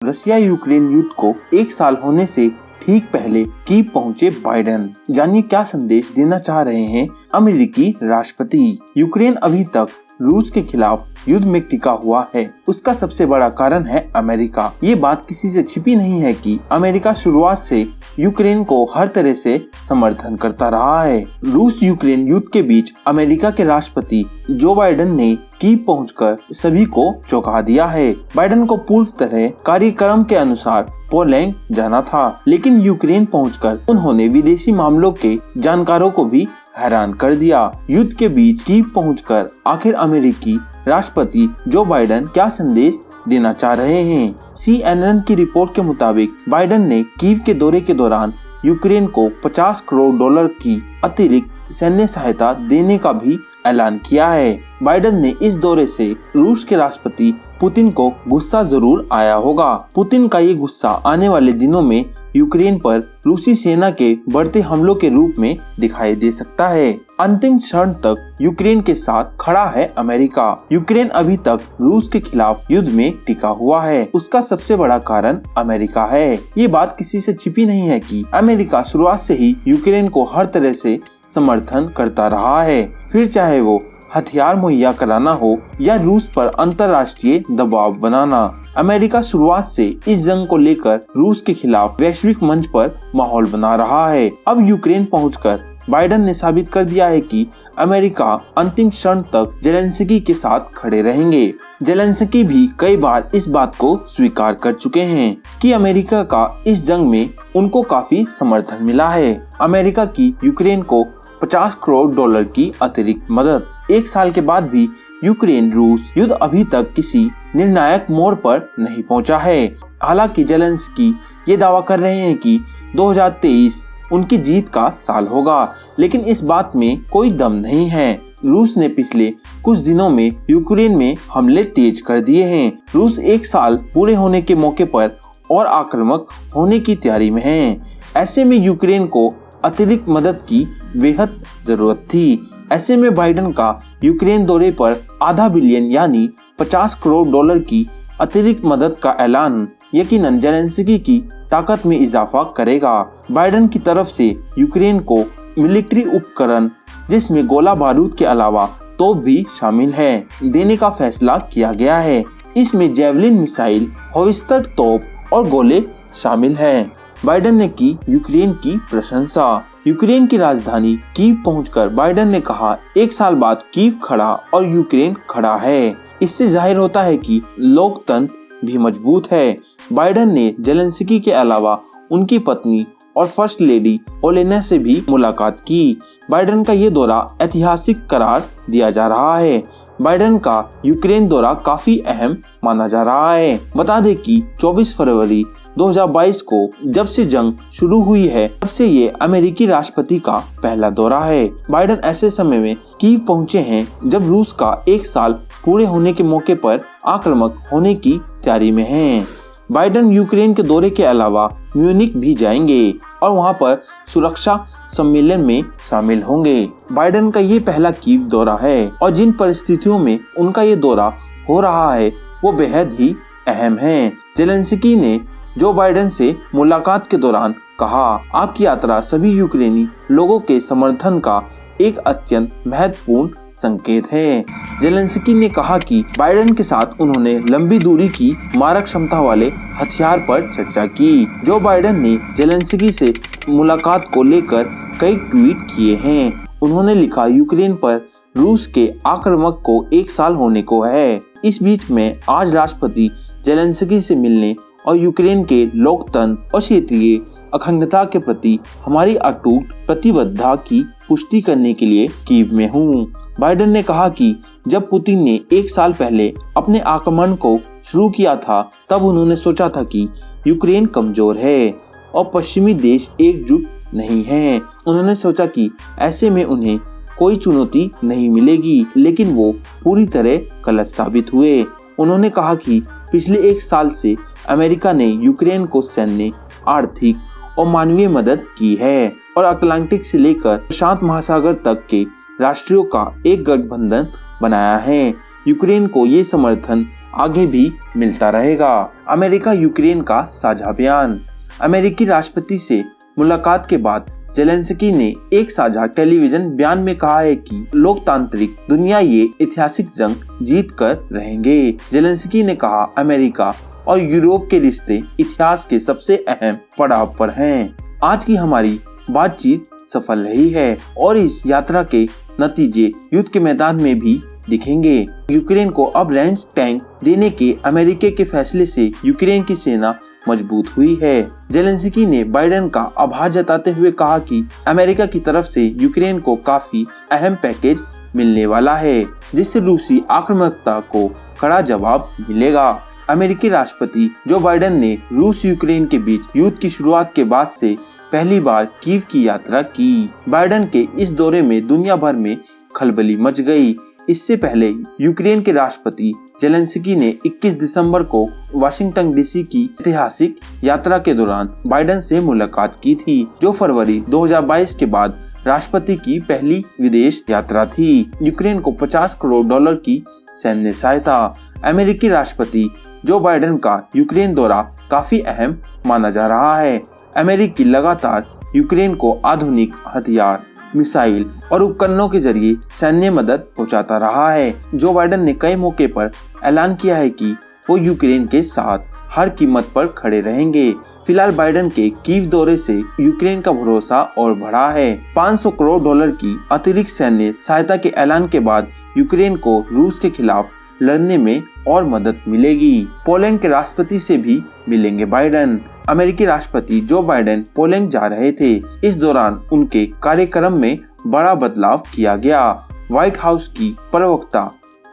Russia Ukraine युद्ध को एक साल होने से ठीक पहले कीव पहुंचे बाइडेन। जानिए क्या संदेश देना चाह रहे हैं अमेरिकी राष्ट्रपति। यूक्रेन अभी तक रूस के खिलाफ युद्ध में टिका हुआ है। उसका सबसे बड़ा कारण है अमेरिका। ये बात किसी से छिपी नहीं है कि अमेरिका शुरुआत से यूक्रेन को हर तरह से समर्थन करता रहा है। रूस यूक्रेन युद्ध के बीच अमेरिका के राष्ट्रपति जो बाइडेन ने कीव पहुंचकर सभी को चौंका दिया है। बाइडेन को पूर्व तरह कार्यक्रम के अनुसार पोलैंड जाना था, लेकिन यूक्रेन पहुंचकर उन्होंने विदेशी मामलों के जानकारों को भी हैरान कर दिया। युद्ध के बीच कीव पहुंचकर आखिर अमेरिकी राष्ट्रपति जो बाइडेन क्या संदेश देना चाह रहे हैं। CNN की रिपोर्ट के मुताबिक बाइडेन ने कीव के दौरे के दौरान यूक्रेन को $50 करोड़ की अतिरिक्त सैन्य सहायता देने का भी ऐलान किया है। बाइडेन ने इस दौरे से रूस के राष्ट्रपति पुतिन को गुस्सा जरूर आया होगा। पुतिन का ये गुस्सा आने वाले दिनों में यूक्रेन पर रूसी सेना के बढ़ते हमलों के रूप में दिखाई दे सकता है। अंतिम क्षण तक यूक्रेन के साथ खड़ा है अमेरिका। यूक्रेन अभी तक रूस के खिलाफ युद्ध में टिका हुआ है। उसका सबसे बड़ा कारण अमेरिका है। ये बात किसी से छिपी नहीं है कि अमेरिका शुरुआत से ही यूक्रेन को हर तरह से समर्थन करता रहा है, फिर चाहे वो हथियार मुहैया कराना हो या रूस पर अंतर्राष्ट्रीय दबाव बनाना। अमेरिका शुरुआत से इस जंग को लेकर रूस के खिलाफ वैश्विक मंच पर माहौल बना रहा है। अब यूक्रेन पहुंचकर बाइडेन ने साबित कर दिया है कि अमेरिका अंतिम क्षण तक जेलेंस्की के साथ खड़े रहेंगे। जेलेंस्की भी कई बार इस बात को स्वीकार कर चुके हैं कि अमेरिका का इस जंग में उनको काफी समर्थन मिला है। अमेरिका की यूक्रेन को $50 करोड़ की अतिरिक्त मदद। एक साल के बाद भी यूक्रेन रूस युद्ध अभी तक किसी निर्णायक मोड़ पर नहीं पहुंचा है। हालांकि जेलेंस्की ये दावा कर रहे हैं कि 2023 उनकी जीत का साल होगा, लेकिन इस बात में कोई दम नहीं है। रूस ने पिछले कुछ दिनों में यूक्रेन में हमले तेज कर दिए हैं। रूस एक साल पूरे होने के मौके पर और आक्रामक होने की तैयारी में है। ऐसे में यूक्रेन को अतिरिक्त मदद की बेहद जरूरत थी। ऐसे में बाइडेन का यूक्रेन दौरे पर $500 बिलियन यानी $50 करोड़ की अतिरिक्त मदद का ऐलान यकीनन जेलेंस्की की ताकत में इजाफा करेगा। बाइडेन की तरफ से यूक्रेन को मिलिट्री उपकरण जिसमें गोला बारूद के अलावा तोप भी शामिल है देने का फैसला किया गया है। इसमें जेवलिन मिसाइल, होवित्ज़र तोप और गोले शामिल हैं। बाइडेन ने की यूक्रेन की प्रशंसा। यूक्रेन की राजधानी कीव पहुंचकर बाइडेन ने कहा, एक साल बाद कीव खड़ा और यूक्रेन खड़ा है। इससे जाहिर होता है कि लोकतंत्र भी मजबूत है। बाइडेन ने जेलेंस्की के अलावा उनकी पत्नी और फर्स्ट लेडी ओलेना से भी मुलाकात की। बाइडेन का ये दौरा ऐतिहासिक करार दिया जा रहा है। बाइडेन का यूक्रेन दौरा काफी अहम माना जा रहा है। बता दें कि 24 फरवरी 2022 को जब से जंग शुरू हुई है तब से ये अमेरिकी राष्ट्रपति का पहला दौरा है। बाइडेन ऐसे समय में कीव पहुंचे हैं जब रूस का एक साल पूरे होने के मौके पर आक्रामक होने की तैयारी में हैं। बाइडेन यूक्रेन के दौरे के अलावा म्यूनिख भी जाएंगे और वहां पर सुरक्षा सम्मेलन में शामिल होंगे। बाइडेन का ये पहला कीव दौरा है और जिन परिस्थितियों में उनका ये दौरा हो रहा है वो बेहद ही अहम है। जेलेंस्की ने जो बाइडेन से मुलाकात के दौरान कहा, आपकी यात्रा सभी यूक्रेनी लोगों के समर्थन का एक अत्यंत महत्वपूर्ण संकेत है। जेलेंस्की ने कहा कि बाइडेन के साथ उन्होंने लंबी दूरी की मारक क्षमता वाले हथियार पर चर्चा की। जो बाइडेन ने जेलेंस्की से मुलाकात को लेकर कई ट्वीट किए हैं। उन्होंने लिखा, यूक्रेन पर रूस के आक्रामक को एक साल होने को है। इस बीच में आज राष्ट्रपति जेलेंस्की से मिलने और यूक्रेन के लोकतंत्र और क्षेत्रीय अखंडता के प्रति हमारी अटूट प्रतिबद्धता की पुष्टि करने के लिए कीव में हूँ। बाइडेन ने कहा कि जब पुतिन ने एक साल पहले अपने आक्रमण को शुरू किया था तब उन्होंने सोचा था कि यूक्रेन कमजोर है और पश्चिमी देश एकजुट नहीं है। उन्होंने सोचा कि ऐसे में उन्हें कोई चुनौती नहीं मिलेगी, लेकिन वो पूरी तरह गलत साबित हुए। उन्होंने कहा कि पिछले एक साल से अमेरिका ने यूक्रेन को सैन्य, आर्थिक और मानवीय मदद की है और अटलांटिक से लेकर प्रशांत महासागर तक के राष्ट्रों का एक गठबंधन बनाया है। यूक्रेन को ये समर्थन आगे भी मिलता रहेगा। अमेरिका यूक्रेन का साझा बयान। अमेरिकी राष्ट्रपति से मुलाकात के बाद जेलेंस्की ने एक साझा टेलीविजन बयान में कहा है कि लोकतांत्रिक दुनिया ये ऐतिहासिक जंग जीत कर रहेंगे। जेलेंस्की ने कहा, अमेरिका और यूरोप के रिश्ते इतिहास के सबसे अहम पड़ाव पर हैं। आज की हमारी बातचीत सफल रही है और इस यात्रा के नतीजे युद्ध के मैदान में भी दिखेंगे। यूक्रेन को अब रेंज टैंक देने के अमेरिका के फैसले से यूक्रेन की सेना मजबूत हुई है। जेलेंस्की ने बाइडेन का आभार जताते हुए कहा कि अमेरिका की तरफ से यूक्रेन को काफी अहम पैकेज मिलने वाला है, जिससे रूसी आक्रामकता को कड़ा जवाब मिलेगा। अमेरिकी राष्ट्रपति जो बाइडेन ने रूस यूक्रेन के बीच युद्ध की शुरुआत के बाद से पहली बार कीव की यात्रा की। बाइडेन के इस दौरे में दुनिया भर में खलबली मच गई। इससे पहले यूक्रेन के राष्ट्रपति जेलेंस्की ने 21 दिसंबर को वाशिंगटन डीसी की ऐतिहासिक यात्रा के दौरान बाइडेन से मुलाकात की थी, जो फरवरी 2022 के बाद राष्ट्रपति की पहली विदेश यात्रा थी। यूक्रेन को $50 करोड़ की सैन्य सहायता। अमेरिकी राष्ट्रपति जो बाइडेन का यूक्रेन दौरा काफी अहम माना जा रहा है। अमेरिकी लगातार यूक्रेन को आधुनिक हथियार, मिसाइल और उपकरणों के जरिए सैन्य मदद पहुंचाता रहा है। जो बाइडेन ने कई मौके पर ऐलान किया है कि वो यूक्रेन के साथ हर कीमत पर खड़े रहेंगे। फिलहाल बाइडेन के कीव दौरे से यूक्रेन का भरोसा और बढ़ा है। $500 करोड़ की अतिरिक्त सैन्य सहायता के ऐलान के बाद यूक्रेन को रूस के खिलाफ लड़ने में और मदद मिलेगी। पोलैंड के राष्ट्रपति से भी मिलेंगे बाइडेन। अमेरिकी राष्ट्रपति जो बाइडेन पोलैंड जा रहे थे। इस दौरान उनके कार्यक्रम में बड़ा बदलाव किया गया। व्हाइट हाउस की प्रवक्ता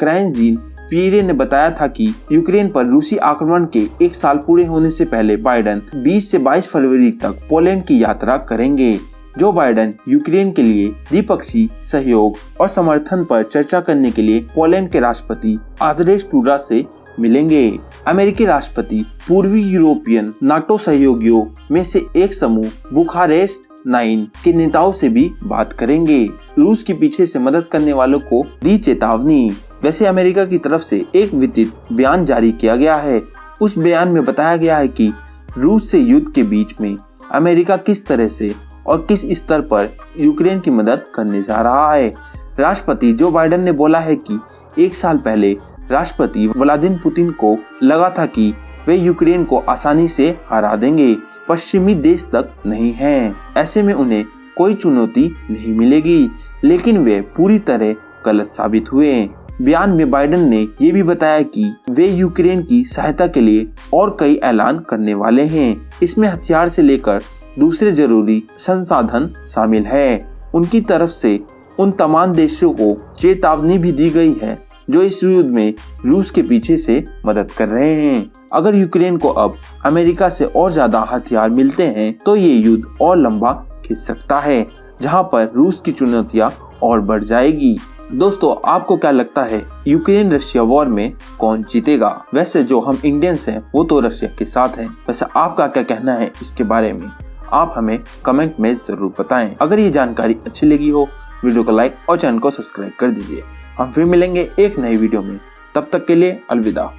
क्राइन जीन पियरे ने बताया था कि यूक्रेन पर रूसी आक्रमण के एक साल पूरे होने से पहले बाइडेन 20 से 22 फरवरी तक पोलैंड की यात्रा करेंगे। जो बाइडेन यूक्रेन के लिए द्विपक्षीय सहयोग और समर्थन पर चर्चा करने के लिए पोलैंड के राष्ट्रपति आंद्रेज डूडा से मिलेंगे। अमेरिकी राष्ट्रपति पूर्वी यूरोपियन नाटो सहयोगियों में से एक समूह बुखारेस्ट 9 के नेताओं से भी बात करेंगे। रूस के पीछे से मदद करने वालों को दी चेतावनी। वैसे अमेरिका की तरफ से एक विस्तृत बयान जारी किया गया है। उस बयान में बताया गया है कि रूस से युद्ध के बीच में अमेरिका किस तरह से और किस स्तर पर यूक्रेन की मदद करने जा रहा है। राष्ट्रपति जो बाइडेन ने बोला है कि एक साल पहले राष्ट्रपति व्लादिमीर पुतिन को लगा था कि वे यूक्रेन को आसानी से हरा देंगे, पश्चिमी देश तक नहीं हैं। ऐसे में उन्हें कोई चुनौती नहीं मिलेगी, लेकिन वे पूरी तरह गलत साबित हुए। बयान में बाइडेन ने ये भी बताया कि वे यूक्रेन की सहायता के लिए और कई ऐलान करने वाले हैं। इसमें हथियार से लेकर दूसरे जरूरी संसाधन शामिल है। उनकी तरफ से उन तमाम देशों को चेतावनी भी दी गई है जो इस युद्ध में रूस के पीछे से मदद कर रहे हैं। अगर यूक्रेन को अब अमेरिका से और ज्यादा हथियार मिलते हैं तो ये युद्ध और लंबा खिंच सकता है, जहां पर रूस की चुनौतियां और बढ़ जाएगी। दोस्तों, आपको क्या लगता है यूक्रेन रशिया वॉर में कौन जीतेगा? वैसे जो हम इंडियंस हैं वो तो रशिया के साथ हैं। वैसे आपका क्या कहना है इसके बारे में? आप हमें कमेंट में जरूर बताएं। अगर ये जानकारी अच्छी लगी हो, वीडियो को लाइक और चैनल को सब्सक्राइब कर दीजिए। हम फिर मिलेंगे एक नई वीडियो में। तब तक के लिए अलविदा।